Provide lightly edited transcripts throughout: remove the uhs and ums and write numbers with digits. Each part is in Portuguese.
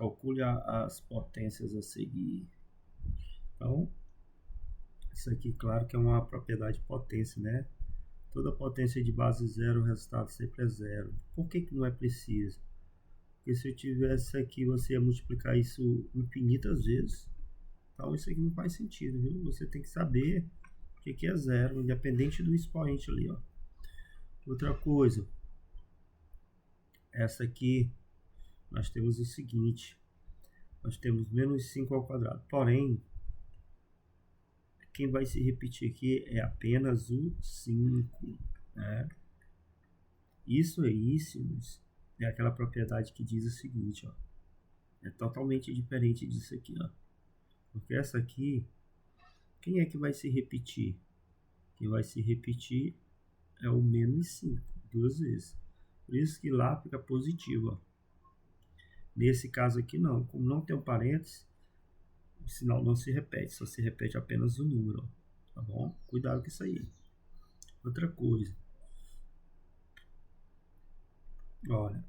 calcule as potências a seguir. Então, isso aqui, claro que é uma propriedade de potência, né? Toda potência de base zero, o resultado sempre é zero. Por que não é preciso? Porque se eu tivesse aqui, você ia multiplicar isso infinitas vezes. Então, isso aqui não faz sentido, viu? Você tem que saber o que é zero, independente do expoente ali, ó. Outra coisa, essa aqui, nós temos o seguinte, nós temos menos 5 ao quadrado, porém, quem vai se repetir aqui é apenas o 5, né? Isso é aquela propriedade que diz o seguinte, ó, é totalmente diferente disso aqui, ó, porque essa aqui, quem é que vai se repetir? Quem vai se repetir é o menos 5, duas vezes. Por isso que lá fica positivo, ó. Nesse caso aqui não, como não tem um parênteses, o sinal não se repete, só se repete apenas o número, ó, tá bom? Cuidado com isso aí. Outra coisa, olha,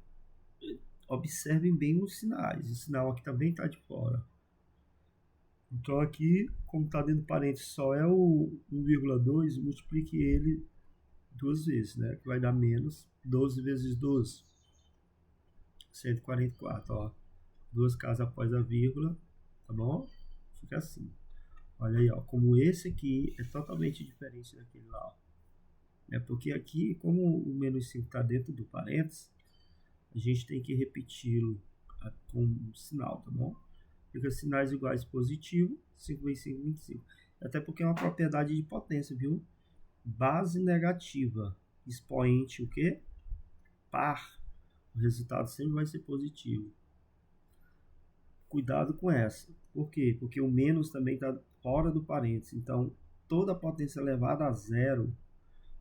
observem bem os sinais, o sinal aqui também está de fora. Então aqui, como está dentro do parênteses, só é o 1,2, multiplique ele duas vezes, né? Que vai dar menos 12 vezes 12, 144, ó. Duas casas após a vírgula, tá bom? Fica assim. Olha aí, ó, como esse aqui é totalmente diferente daquele lá, ó. É porque aqui, como o menos 5 está dentro do parênteses, a gente tem que repeti-lo com um sinal, tá bom? Fica sinais iguais positivo, 5 vezes 5, 25. Até porque é uma propriedade de potência, viu? Base negativa, expoente o quê? Par. O resultado sempre vai ser positivo. Cuidado com essa. Por quê? Porque o menos também está fora do parênteses. Então, toda potência elevada a zero,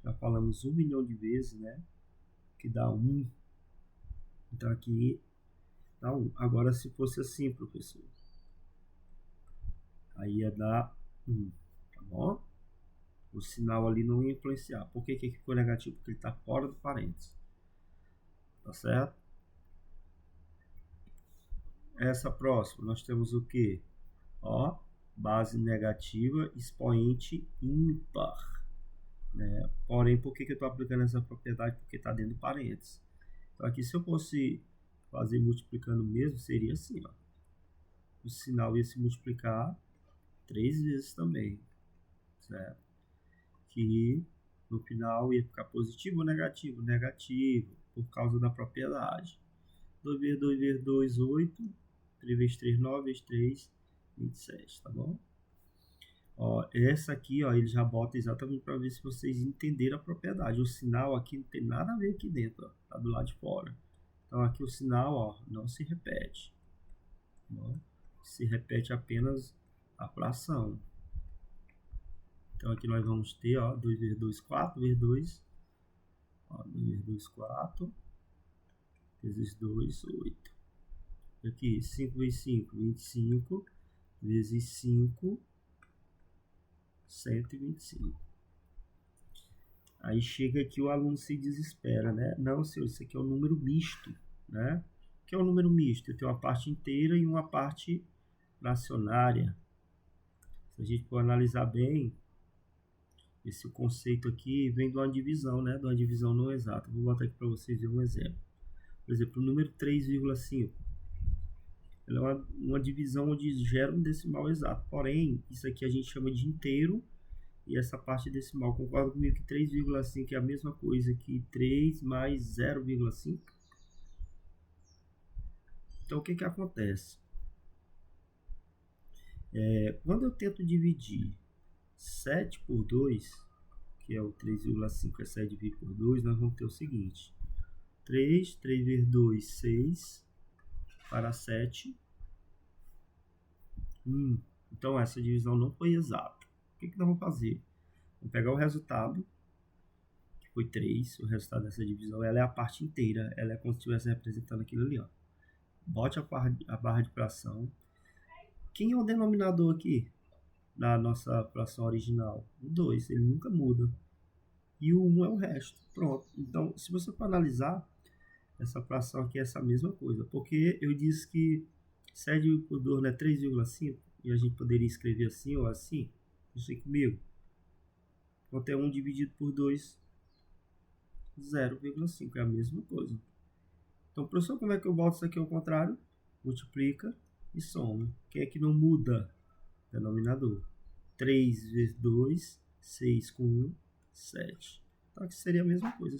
já falamos 1 milhão de vezes, né? Que dá 1. Então, aqui dá 1. Agora, se fosse assim, professor, aí ia dar 1, tá bom? O sinal ali não ia influenciar. Por que aqui ficou negativo? Porque ele está fora do parênteses. Tá certo? Essa próxima, nós temos o que? Ó, base negativa, expoente ímpar. Né? Porém, por que eu estou aplicando essa propriedade? Porque está dentro do parênteses. Então, aqui, se eu fosse fazer multiplicando mesmo, seria assim, ó. O sinal ia se multiplicar 3 vezes também, certo? Que no final ia ficar positivo ou negativo? Negativo, por causa da propriedade. 2 vezes 2 vezes 2, 8. 3 vezes 3, 9 vezes 3, 27, tá bom? Ó, essa aqui, ó, ele já bota exatamente para ver se vocês entenderam a propriedade. O sinal aqui não tem nada a ver aqui dentro, ó, tá do lado de fora. Então aqui o sinal, ó, não se repete. Tá bom? Se repete apenas a fração. Então aqui nós vamos ter, ó, 2 vezes 2, 4 vezes 2. Ó, 2 vezes 2, 4. Vezes 2, 8. Aqui, 5 vezes 5, 25. Vezes 5, 125. Aí chega aqui o aluno se desespera, né? Não, senhor, isso aqui é um número misto, né? O que é um número misto? Eu tenho uma parte inteira e uma parte fracionária. Se a gente for analisar bem, esse conceito aqui vem de uma divisão, né? De uma divisão não exata. Vou botar aqui para vocês verem um exemplo. Por exemplo, o número 3,5. Ela é uma divisão onde gera um decimal exato. Porém, isso aqui a gente chama de inteiro. E essa parte decimal, concorda comigo que 3,5 é a mesma coisa que 3 mais 0,5? Então, o que que acontece? Quando eu tento dividir 7 por 2, que é o 3,5 é 7 dividido por 2, nós vamos ter o seguinte. 3 vezes 2, 6, para 7, 1. Então, essa divisão não foi exata. O que que nós vamos fazer? Vamos pegar o resultado, que foi 3, o resultado dessa divisão, ela é a parte inteira, ela é como se estivesse representando aquilo ali, ó. Bote a barra de fração. Quem é o denominador aqui na nossa fração original? O 2, ele nunca muda. E o 1 é o resto. Pronto. Então, se você for analisar, essa fração aqui é essa mesma coisa. Porque eu disse que 7 dividido por 2 não é 3,5? E a gente poderia escrever assim ou assim? Não sei comigo. Quanto é 1 dividido por 2? 0,5. É a mesma coisa. Então, professor, como é que eu boto isso aqui ao contrário? Multiplica e soma. Quem é que não muda? Denominador. 3 vezes 2, 6 com 1, 7. Então, aqui seria a mesma coisa.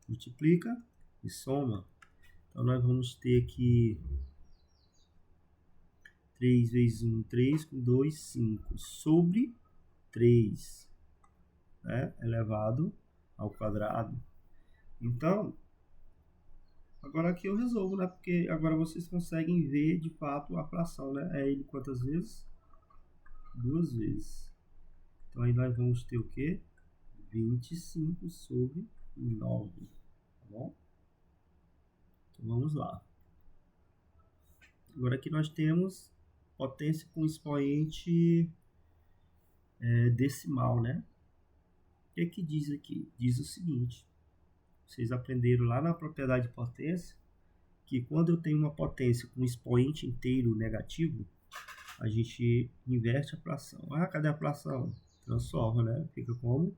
Multiplica e soma. Então, nós vamos ter aqui 3 vezes 1, 3, com 2, 5. Sobre 3, né? Elevado ao quadrado. Então, agora aqui eu resolvo, né? Porque agora vocês conseguem ver, de fato, a fração, né? É ele quantas vezes? 2 vezes. Então, aí nós vamos ter o quê? 25 sobre 9. Tá bom? Então, vamos lá. Agora aqui nós temos potência com expoente decimal, né? O que é que diz aqui? Diz o seguinte. Vocês aprenderam lá na propriedade de potência que quando eu tenho uma potência com expoente inteiro negativo, a gente inverte a fração. Ah, cadê a fração? Transforma, né? Fica como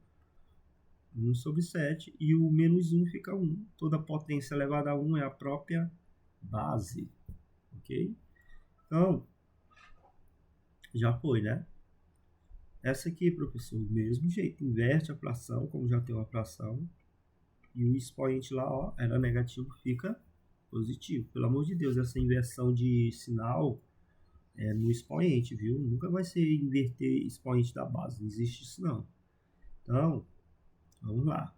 1 sobre 7 e o menos 1 fica 1. Toda potência elevada a 1 é a própria base. Ok? Então, já foi, né? Essa aqui, professor, do mesmo jeito. Inverte a fração, como já tem uma fração. E o expoente lá, ó, era negativo, fica positivo. Pelo amor de Deus, essa inversão de sinal é no expoente, viu? Nunca vai ser inverter expoente da base. Não existe isso, não. Então, vamos lá.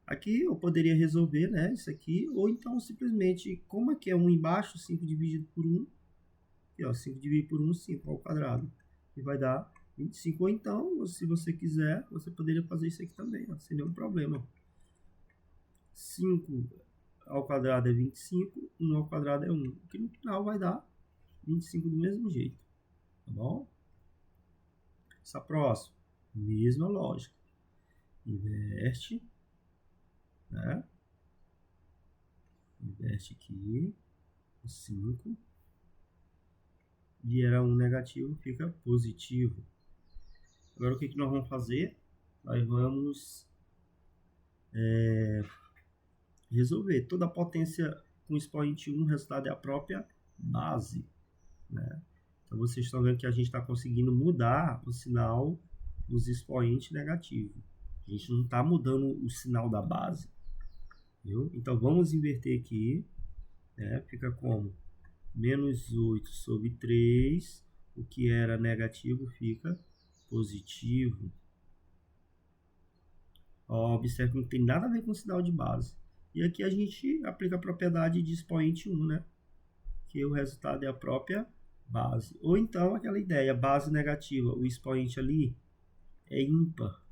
Aqui eu poderia resolver, né, isso aqui, ou então simplesmente, como aqui é 1 embaixo, 5 dividido por 1, aqui, ó, 5 dividido por 1, 5 ao quadrado, e vai dar 25. Ou então, se você quiser, você poderia fazer isso aqui também, ó, sem nenhum problema. 5 ao quadrado é 25, 1 ao quadrado é 1, que no final vai dar 25 do mesmo jeito, tá bom? Essa próxima, mesma lógica, inverte, né? Inverte aqui, 5, e era 1 negativo, fica positivo. Agora o que nós vamos fazer? Nós vamos resolver. Toda potência com expoente 1, o resultado é a própria base, né? Então vocês estão vendo que a gente está conseguindo mudar o sinal dos expoentes negativos. A gente não está mudando o sinal da base, viu? Então vamos inverter aqui, né? Fica como? Menos 8 sobre 3, o que era negativo fica positivo. Ó, observe que não tem nada a ver com o sinal de base. E aqui a gente aplica a propriedade de expoente 1, né? Que o resultado é a própria base. Ou então aquela ideia, base negativa, o expoente ali é ímpar.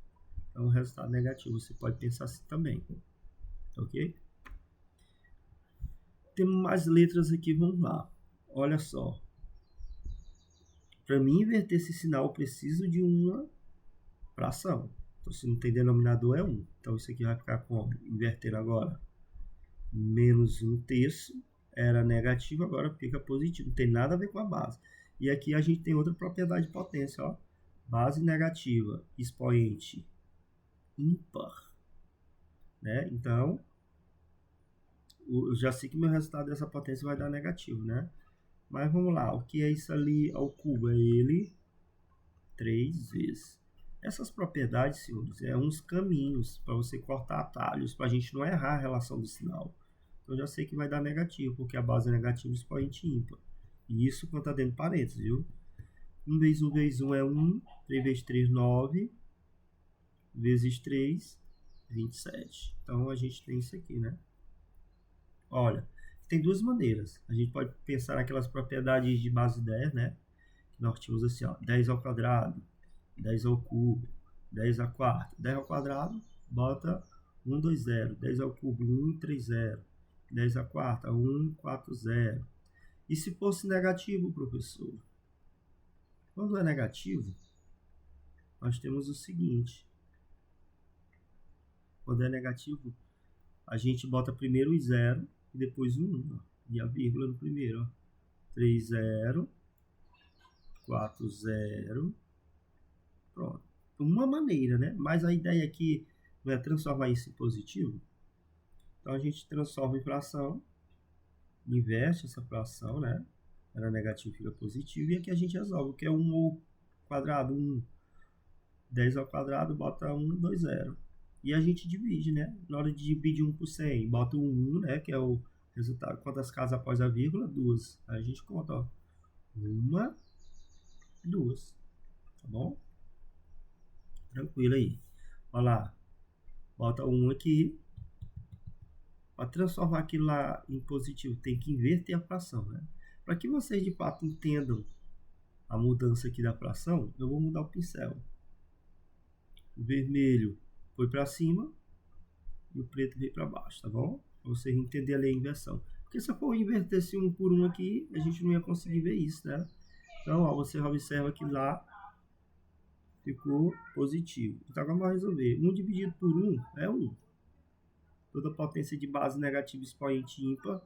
Então o resultado negativo. Você pode pensar assim também. Ok? Temos mais letras aqui, vamos lá. Olha só. Para mim inverter esse sinal, eu preciso de uma fração. Então, se não tem denominador, é 1. Então, isso aqui vai ficar como? Invertendo agora. Menos 1 terço. Era negativo, agora fica positivo. Não tem nada a ver com a base. E aqui a gente tem outra propriedade de potência, ó. Base negativa, expoente ímpar, né? Então, eu já sei que meu resultado dessa potência vai dar negativo, né? Mas vamos lá, o que é isso ali ao cubo? É ele 3 vezes. Essas propriedades, senhores, é uns caminhos para você cortar atalhos, para a gente não errar a relação do sinal. Então, eu já sei que vai dar negativo, porque a base é negativa e expoente ímpar. E isso quando está dentro de parênteses, viu? 1 vezes 1 vezes 1 é 1, 3 vezes 3, 9, vezes 3, 27. Então, a gente tem isso aqui, né? Olha, tem duas maneiras. A gente pode pensar naquelas propriedades de base 10, né? Que nós tínhamos assim, ó, 10 ao quadrado, 10 ao cubo, 10 à quarta. 10 ao quadrado, bota 1, 2, 0. 10 ao cubo, 1, 3, 0. 10 à quarta, 1, 4, 0. E se fosse negativo, professor? Quando é negativo, nós temos o seguinte. Quando é negativo, a gente bota primeiro o 0 e depois o 1. E a vírgula no primeiro, ó. 3, 0, 4, 0. Pronto. Uma maneira, né? Mas a ideia aqui não é transformar isso em positivo. Então a gente transforma em fração, inverte essa fração, né? Era negativo, fica positivo. E aqui a gente resolve, que é 1 ao quadrado, 1. 10 ao quadrado, bota 1, 2, 0. E a gente divide, né? Na hora de dividir 1 por 100, bota o 1, né? Que é o resultado. Quantas casas após a vírgula? 2. Aí a gente conta, ó. 1, 2. Tá bom? Tranquilo aí. Olha lá. Bota 1 aqui. Para transformar aquilo lá em positivo, tem que inverter a fração, né? Para que vocês de fato entendam a mudança aqui da fração, eu vou mudar o pincel. O vermelho foi para cima e o preto veio para baixo, tá bom? Para vocês entenderem ali a inversão. Porque se eu for inverter esse 1 por 1 aqui, a gente não ia conseguir ver isso, né? Então, ó, você observa que lá ficou positivo. Então, agora vamos resolver. 1 dividido por 1 é 1. Toda potência de base negativa expoente ímpar.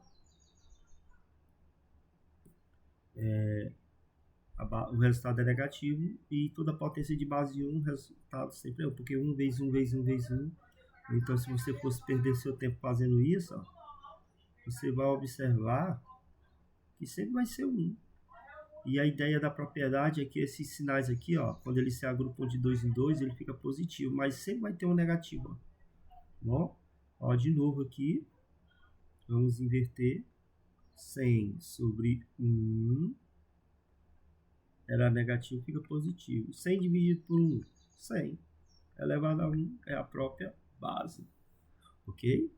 O resultado é negativo. E toda potência de base 1, o resultado sempre é 1. Porque 1 vezes 1 vezes 1 vezes 1. Então, se você fosse perder seu tempo fazendo isso, ó, você vai observar que sempre vai ser 1. E a ideia da propriedade é que esses sinais aqui, ó, quando eles se agrupam de 2 em 2, ele fica positivo. Mas sempre vai ter um negativo, ó. Bom, ó, de novo aqui. Vamos inverter. 100 sobre 1 era negativo, fica positivo. 100 dividido por 1, 100. Elevado a 1 é a própria base. Ok?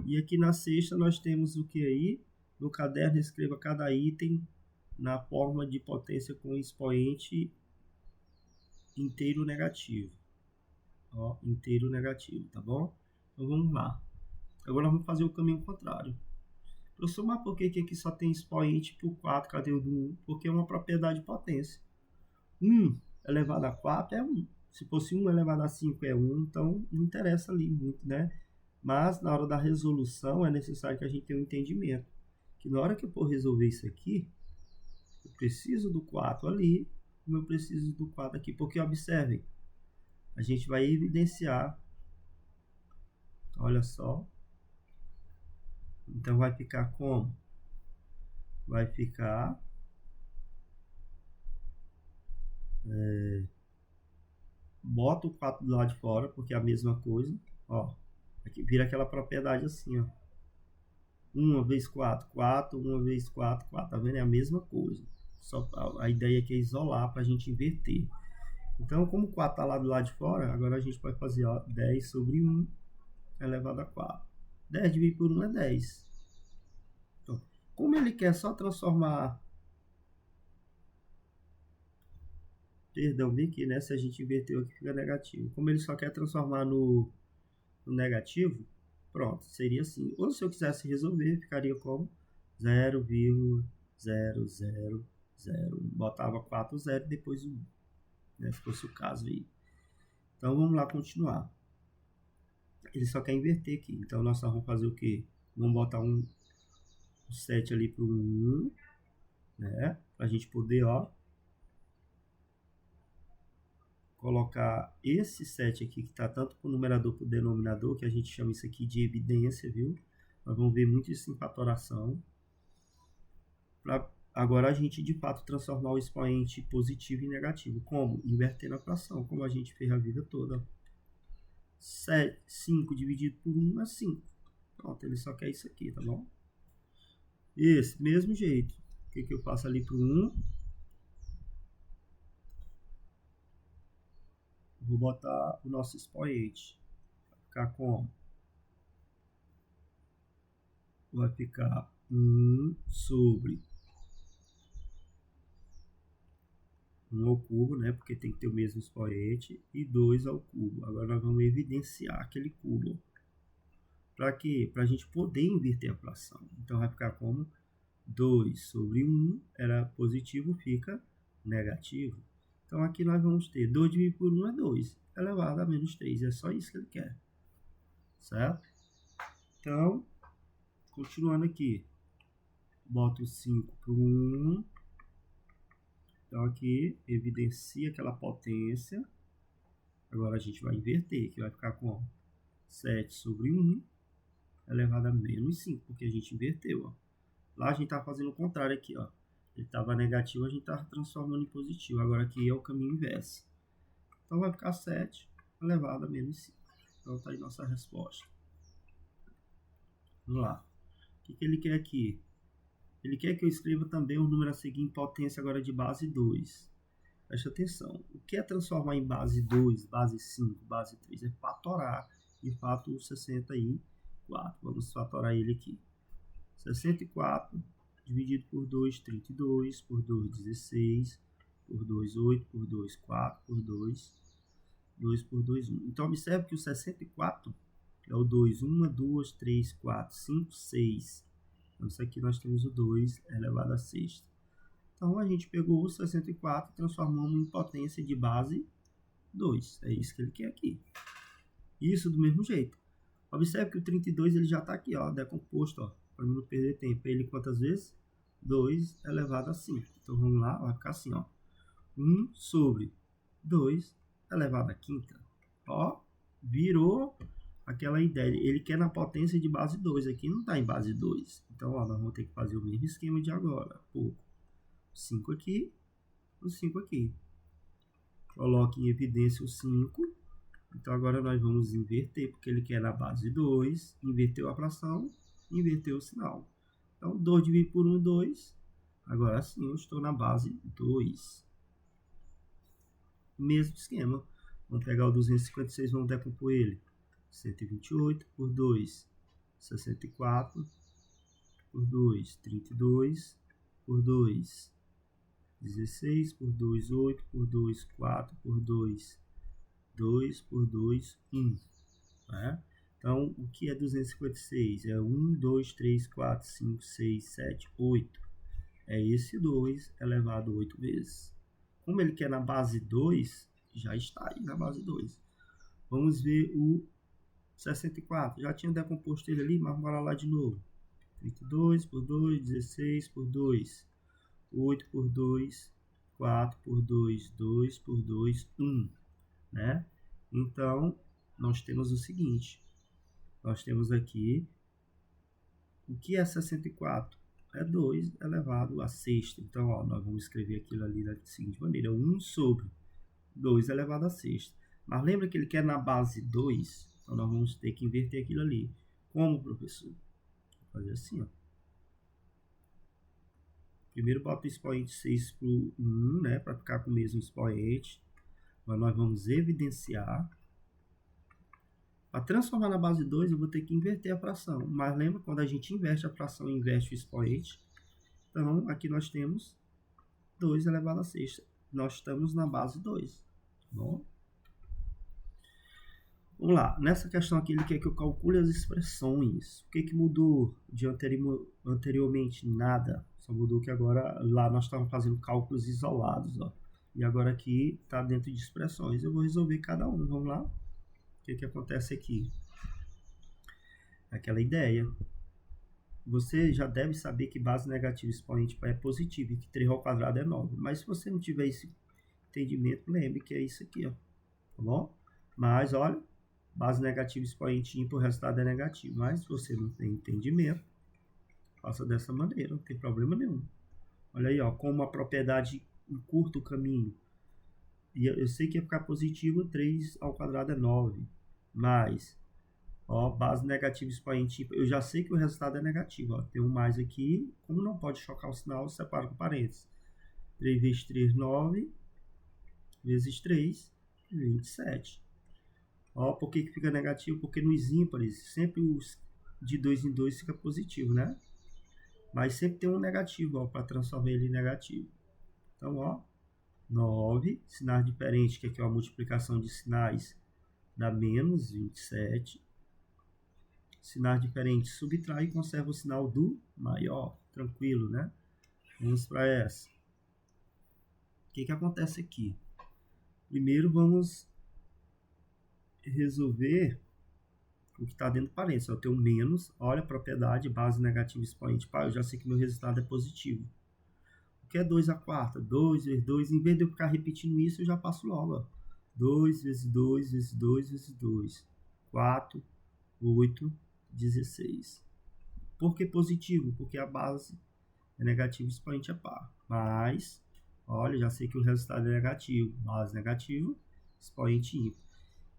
E aqui na sexta nós temos o que aí? No caderno escreva cada item na forma de potência com expoente inteiro negativo. Ó, inteiro negativo, tá bom? Então vamos lá. Agora vamos fazer o caminho contrário. Professor, mas por que aqui só tem expoente por 4? Cadê o do 1? Porque é uma propriedade de potência. 1 elevado a 4 é 1. Se fosse 1 elevado a 5 é 1, então não interessa ali muito, né? Mas na hora da resolução é necessário que a gente tenha um entendimento. Que na hora que eu for resolver isso aqui, eu preciso do 4 ali, como eu preciso do 4 aqui. Porque observem, a gente vai evidenciar, olha só. Então vai ficar como? Vai ficar bota o 4 do lado de fora, porque é a mesma coisa. Ó, aqui vira aquela propriedade assim, ó. 1 vezes 4, 4, 1 vezes 4, 4. Tá vendo? É a mesma coisa. Só a ideia aqui é isolar para a gente inverter. Então, como o 4 está lá do lado de fora, agora a gente pode fazer, ó, 10 sobre 1 elevado a 4. 10 dividido por 1 é 10. Então, como ele quer só transformar... Perdão, bem aqui, né? Se a gente inverteu aqui, fica negativo. Como ele só quer transformar no negativo, pronto, seria assim. Ou se eu quisesse resolver, ficaria como 0,000. Botava 4, 0 e depois 1. Né? Se fosse o caso aí. Então vamos lá continuar. Ele só quer inverter aqui. Então nós vamos fazer o quê? Vamos botar um 7 ali para o 1. Né? Para a gente poder, ó, colocar esse 7 aqui, que está tanto para o numerador para o denominador, que a gente chama isso aqui de evidência, viu? Nós vamos ver muito isso em fatoração. Para agora a gente, de fato, transformar o expoente positivo em negativo. Como? Invertendo a fração, como a gente fez a vida toda. 5 dividido por 1 é 5. Pronto, ele só quer isso aqui, tá bom? Esse, mesmo jeito. O que eu faço ali para o 1? Vou botar o nosso expoente. Vai ficar como? Vai ficar 1 sobre 1 ao cubo, né? Porque tem que ter o mesmo expoente. E 2 ao cubo. Agora nós vamos evidenciar aquele cubo. Para quê? Para a gente poder inverter a fração. Então vai ficar como 2 sobre 1 era positivo, fica negativo. Então aqui nós vamos ter 2 dividido por 1 é 2, elevado a menos 3. É só isso que ele quer. Certo? Então, continuando aqui. Boto o 5 para o 1. Então aqui evidencia aquela potência. Agora a gente vai inverter, que vai ficar com 7 sobre 1 elevado a menos 5, porque a gente inverteu. Ó. Lá a gente está fazendo o contrário aqui. Ó. Ele estava negativo, a gente está transformando em positivo. Agora aqui é o caminho inverso. Então vai ficar 7 elevado a menos 5. Então está aí nossa resposta. Vamos lá. O que ele quer aqui? Ele quer que eu escreva também o número a seguir em potência agora de base 2. Preste atenção. O que é transformar em base 2, base 5, base 3? É fatorar, de fato, o 64. Vamos fatorar ele aqui. 64 dividido por 2, 32, por 2, 16, por 2, 8, por 2, 4, por 2, 2 por 2, 1. Então, observe que o 64 é o 2, 1, 2, 3, 4, 5, 6. Então, isso aqui nós temos o 2 elevado a sexta. Então, a gente pegou o 64 e transformamos em potência de base 2. É isso que ele quer aqui. Isso do mesmo jeito. Observe que o 32 ele já está aqui, ó, decomposto, para não perder tempo. Ele quantas vezes? 2 elevado a 5. Então, vamos lá, vai ficar assim, ó. 1 sobre 2 elevado a quinta. Ó, virou aquela ideia. Ele quer na potência de base 2. Aqui não está em base 2. Então, ó, nós vamos ter que fazer o mesmo esquema de agora. Pouco. 5 aqui, o 5 aqui. Coloque em evidência o 5. Então, agora nós vamos inverter, porque ele quer na base 2. Inverteu a fração, inverteu o sinal. Então, 2 dividido por 1, 2. Agora sim, eu estou na base 2. Mesmo esquema. Vamos pegar o 256, vamos decompor ele. 128 por 2, 64 por 2, 32 por 2, 16 por 2, 8 por 2, 4 por 2, 2 por 2, 1. Né? Então, o que é 256? É 1, 2, 3, 4, 5, 6, 7, 8. É esse 2 elevado a 8 vezes. Como ele quer na base 2, já está aí na base 2. Vamos ver o 64. Já tinha decomposto ele ali, mas bora lá de novo. 32 por 2, 16 por 2, 8 por 2, 4 por 2, 2 por 2, 1. Né? Então, nós temos o seguinte. Nós temos aqui, o que é 64? É 2 elevado a sexta. Então, ó, nós vamos escrever aquilo ali da seguinte maneira. 1 sobre 2 elevado a sexta. Mas lembra que ele quer na base 2? Então, nós vamos ter que inverter aquilo ali. Como, professor? Vou fazer assim, ó. Primeiro, bota o expoente 6 para o 1, né? Para ficar com o mesmo expoente. Mas nós vamos evidenciar. Para transformar na base 2, eu vou ter que inverter a fração. Mas lembra, quando a gente inverte a fração e inverte o expoente? Então, aqui nós temos 2 elevado a sexta. Nós estamos na base 2. Tá bom? Vamos lá. Nessa questão aqui, ele quer que eu calcule as expressões. O que mudou de anteriormente? Nada. Só mudou que agora, lá nós estávamos fazendo cálculos isolados. Ó. E agora aqui está dentro de expressões. Eu vou resolver cada um. Vamos lá. O que acontece aqui? Aquela ideia. Você já deve saber que base negativa expoente é positiva e que 3 ao quadrado é 9. Mas se você não tiver esse entendimento, lembre que é isso aqui. Ó. Tá bom? Mas, olha, base negativa expoente ímpar, o resultado é negativo. Mas se você não tem entendimento, faça dessa maneira, não tem problema nenhum. Olha aí, ó, como a propriedade encurta o caminho. E eu sei que ia ficar positivo, 3 ao quadrado é 9. Mas, ó, base negativa expoente ímpar, eu já sei que o resultado é negativo. Ó, tem um mais aqui, como não pode chocar o sinal, eu separo com parênteses. 3 vezes 3, 9. Vezes 3, 27. Ó, por que fica negativo? Porque nos ímpares, sempre os de 2 em 2 fica positivo, né? Mas sempre tem um negativo, para transformar ele em negativo. Então, ó, 9, sinais diferentes, que aqui é uma multiplicação de sinais, dá menos 27. Sinais diferentes, subtrai e conserva o sinal do maior. Tranquilo, né? Vamos para essa. O que acontece aqui? Primeiro, vamos resolver o que está dentro do parênteses. Eu tenho menos, olha a propriedade, base negativa expoente. Pá, eu já sei que meu resultado é positivo. O que é 2 a quarta? 2 vezes 2. Em vez de eu ficar repetindo isso, eu já passo logo. Ó. 2 vezes 2 vezes 2 vezes 2. 4, 8, 16. Por que positivo? Porque a base é negativa, expoente é par. Mas, olha, já sei que o resultado é negativo. Base negativo, expoente ímpar.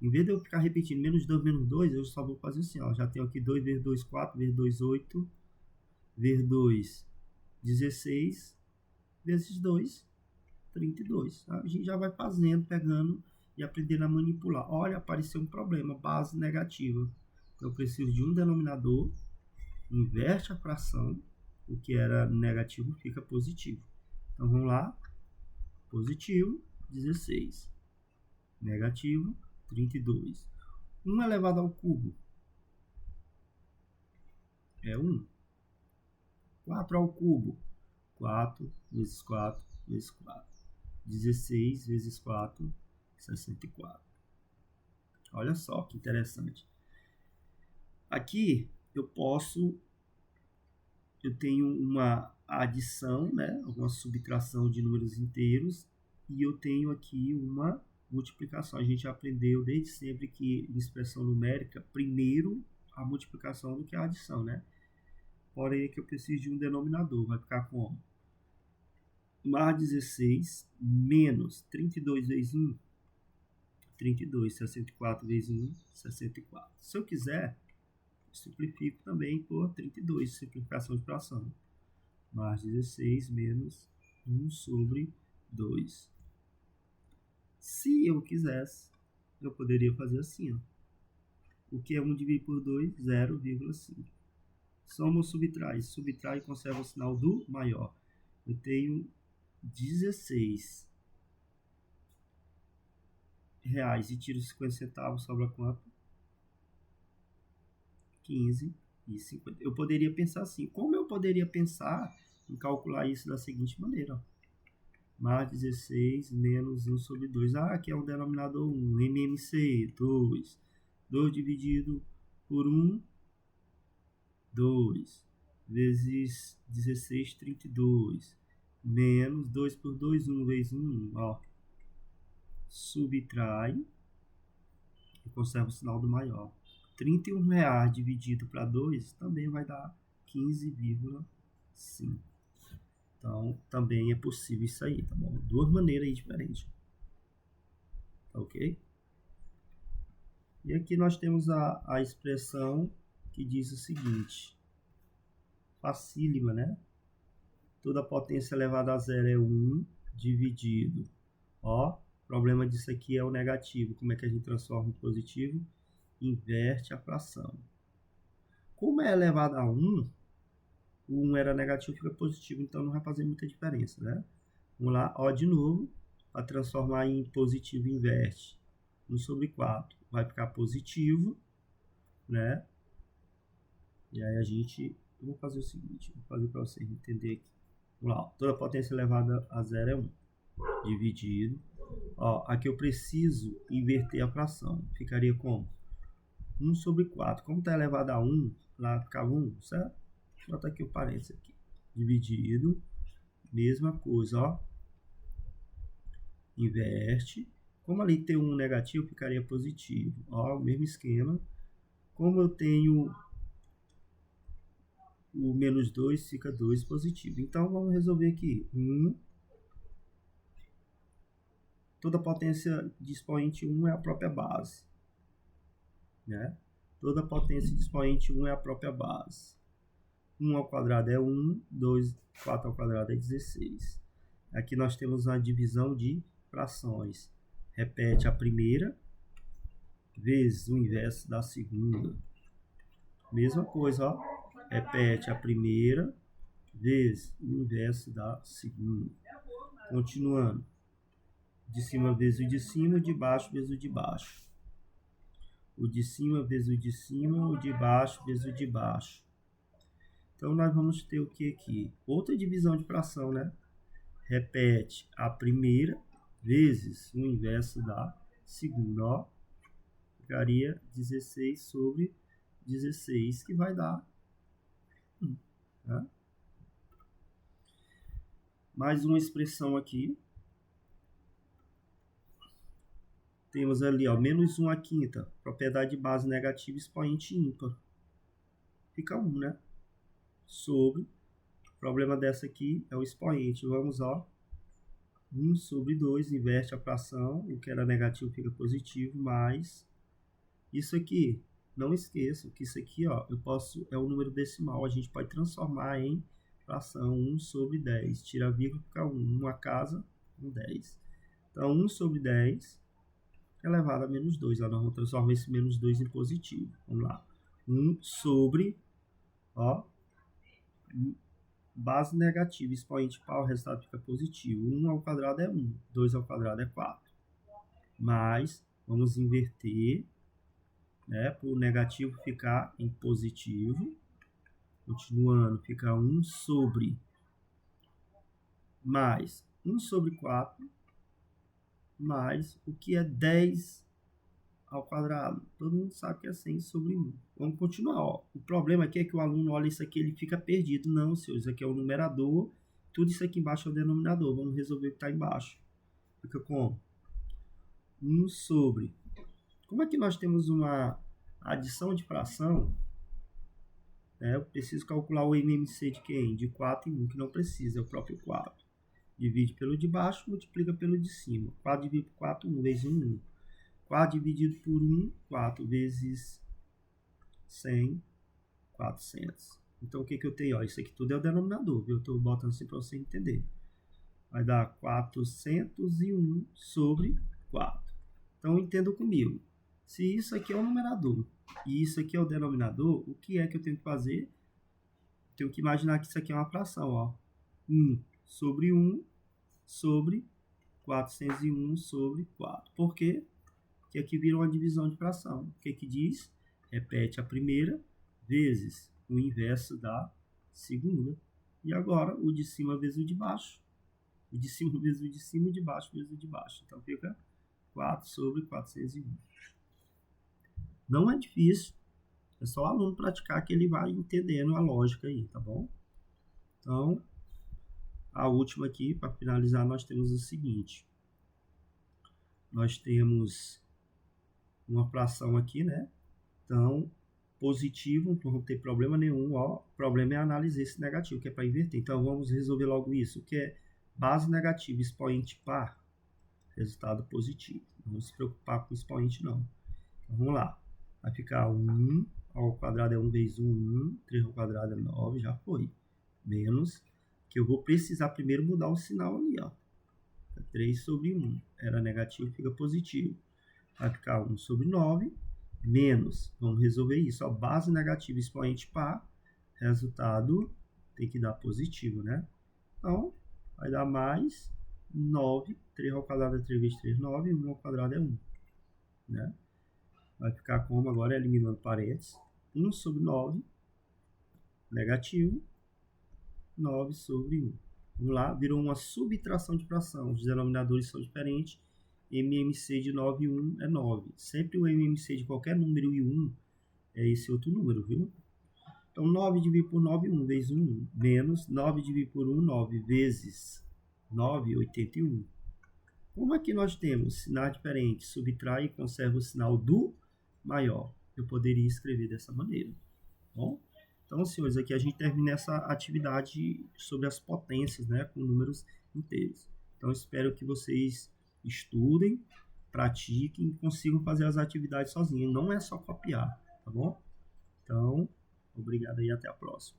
Em vez de eu ficar repetindo menos 2, eu só vou fazer assim, ó. Já tenho aqui 2 vezes 2, 4, vezes 2, 8, vezes 2, 16, vezes 2, 32. A gente já vai fazendo, pegando e aprendendo a manipular. Olha, apareceu um problema, base negativa. Então, eu preciso de um denominador, inverte a fração, o que era negativo fica positivo. Então, vamos lá. Positivo, 16. Negativo, 32. 1 elevado ao cubo é 1. 4 ao cubo, 4 vezes 4 vezes 4. 16 vezes 4, 64. Olha só que interessante. Aqui eu tenho uma adição, né, uma subtração de números inteiros, e eu tenho aqui uma multiplicação. A gente aprendeu desde sempre que em expressão numérica, primeiro a multiplicação do que a adição, né? Porém, aqui eu preciso de um denominador. Vai ficar como? Mais 16 menos 32 vezes 1, 32. 64 vezes 1, 64. Se eu quiser, simplifico também por 32, simplificação de fração. Mais 16 menos 1 sobre 2. Se eu quisesse, eu poderia fazer assim, ó. O que é 1 dividido por 2? 0,5. Soma ou subtrai? Subtrai e conserva o sinal do maior. Eu tenho 16 reais e tiro 50 centavos, sobra quanto? 15,50. Eu poderia pensar assim. Como eu poderia pensar em calcular isso da seguinte maneira? Ó. Mais 16 menos 1 sobre 2. Ah, aqui é um denominador 1. MMC, 2. 2 dividido por 1, 2. Vezes 16, 32. Menos 2 por 2, 1 vezes 1. Ó. Subtrai e conserva o sinal do maior. R$31 dividido para 2 também vai dar 15,5. Então, também é possível isso aí, tá bom? Duas maneiras aí diferentes. Tá ok? E aqui nós temos a expressão que diz o seguinte. Facílima, né? Toda potência elevada a zero é 1 dividido. Ó, o problema disso aqui é o negativo. Como é que a gente transforma em positivo? Inverte a fração. Como é elevado a 1, o 1 era negativo, fica positivo, então não vai fazer muita diferença, né? Vamos lá, ó, de novo, para transformar em positivo, inverte. 1 sobre 4 vai ficar positivo, né? E aí eu vou fazer o seguinte, vou fazer para vocês entenderem aqui. Vamos lá, ó, toda potência elevada a zero é 1, dividido. Ó, aqui eu preciso inverter a fração, ficaria como? 1 sobre 4, como está elevado a 1, lá ficava 1, certo? Deixa eu botar aqui o parênteses aqui. Dividido, mesma coisa, ó. Inverte. Como ali tem um negativo, ficaria positivo. Ó, o mesmo esquema. Como eu tenho o menos 2, fica 2 positivo. Então, vamos resolver aqui. 1. Toda potência de expoente 1 é a própria base. Né? Toda potência de expoente 1 é a própria base. 1 ao quadrado é 1, 2, 4 ao quadrado é 16. Aqui nós temos a divisão de frações. Repete a primeira vezes o inverso da segunda. Mesma coisa, ó. Repete a primeira vezes o inverso da segunda. Continuando. De cima vezes o de cima, o de baixo vezes o de baixo. O de cima vezes o de cima, o de baixo vezes o de baixo. Então, nós vamos ter o que aqui? Outra divisão de fração, né? Repete a primeira vezes o inverso da segunda, ó. Ficaria 16 sobre 16, que vai dar 1. Tá? Mais uma expressão aqui. Temos ali, ó, menos 1 à quinta. Propriedade de base negativa, expoente ímpar. Fica 1, né? Sobre. O problema dessa aqui é o expoente. Vamos, ó. 1 sobre 2, inverte a fração. O que era negativo fica positivo, mais isso aqui. Não esqueça que isso aqui, ó, é um número decimal. A gente pode transformar em fração 1 sobre 10. Tira a vírgula, fica 1. 1 a casa, 1, 10. Então, 1 sobre 10 elevado a menos 2. Nós vamos transformar esse menos 2 em positivo. Vamos lá. 1 sobre, ó, base negativa, expoente par, o resultado fica positivo. 1 ao quadrado é 1, 2 ao quadrado é 4. Mas, vamos inverter, né, para o negativo ficar em positivo. Continuando, fica 1 sobre mais 1 sobre 4, mais o que é 10 ao quadrado. Todo mundo sabe que é 100 sobre 1. Vamos continuar. Ó. O problema aqui é que o aluno olha isso aqui, ele fica perdido. Não, senhores, isso aqui é o numerador, tudo isso aqui embaixo é o denominador. Vamos resolver o que está embaixo. Fica como? 1 sobre. Como é que nós temos uma adição de fração? Eu preciso calcular o MMC de quem? De 4 e 1, que não precisa, é o próprio 4. Divide pelo de baixo, multiplica pelo de cima. 4 dividido por 4, 1 vezes 1, 1. 4 dividido por 1, 4 vezes 100, 400. Então, o que eu tenho? Ó, isso aqui tudo é o denominador, viu? Eu estou botando assim para você entender. Vai dar 401 sobre 4. Então, entenda comigo. Se isso aqui é o numerador e isso aqui é o denominador, o que é que eu tenho que fazer? Tenho que imaginar que isso aqui é uma fração, ó. 1 sobre 1 sobre 401 sobre 4. Por quê? Porque aqui vira uma divisão de fração. O que diz? Repete a primeira vezes o inverso da segunda. E agora, o de cima vezes o de baixo. O de cima vezes o de cima, o de baixo vezes o de baixo. Então, fica 4 sobre 401. Não é difícil. É só o aluno praticar que ele vai entendendo a lógica aí, tá bom? Então, a última aqui, para finalizar, nós temos o seguinte. Nós temos uma fração aqui, né? Então, positivo, não ter problema nenhum, ó. O problema é analisar esse negativo, que é para inverter. Então, vamos resolver logo isso, que é base negativa, expoente par, resultado positivo. Não se preocupar com o expoente, não. Então, vamos lá. Vai ficar 1 ao quadrado é 1 vezes 1, 1. 3 ao quadrado é 9, já foi. Menos, que eu vou precisar primeiro mudar o sinal ali, ó. 3 sobre 1. Era negativo, fica positivo. Vai ficar 1 sobre 9, menos, vamos resolver isso, ó, base negativa, expoente par, resultado tem que dar positivo, né? Então, vai dar mais 9, 3 ao quadrado é 3 vezes 3, 9, 1 ao quadrado é 1, né? Vai ficar como agora, eliminando parênteses, 1 sobre 9, negativo, 9 sobre 1. Vamos lá, virou uma subtração de fração, os denominadores são diferentes, MMC de 9 e 1 é 9. Sempre o MMC de qualquer número e 1 é esse outro número, viu? Então, 9 dividido por 9, 1 vezes 1, menos 9 dividido por 1, 9 vezes 9, 81. Como aqui nós temos sinais diferentes, subtrai e conserva o sinal do maior. Eu poderia escrever dessa maneira. Bom? Então, senhores, aqui a gente termina essa atividade sobre as potências, né, com números inteiros. Então, espero que vocês estudem, pratiquem e consigam fazer as atividades sozinhos. Não é só copiar, tá bom? Então, obrigado e até a próxima.